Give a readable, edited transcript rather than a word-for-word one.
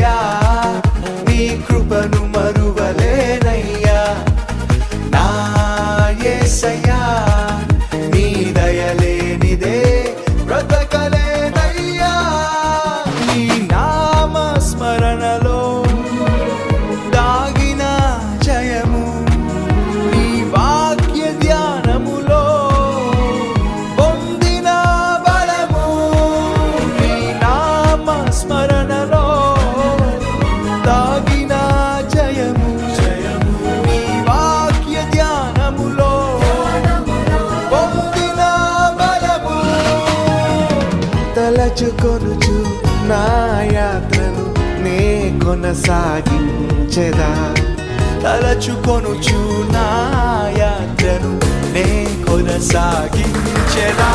యేసయ్యా నీ కృపను మరువలేనయ్యా నా యేసయ్యా నీ దయలేనిదే బ్రతకలేనయ్యా నీ నామ స్మరణలో దాగిన జయము నీ వాక్య ధ్యానములో పొందిన బలము నీ నామ స్మరణలో దాగిన జయము నీ వాక్య ధ్యానములో పొందిన బలము తలచుకొనుచు నా యాత్రను నే కొనసాగించెదా తలచుకొనుచు నా యాత్రను నే కొనసాగించెదా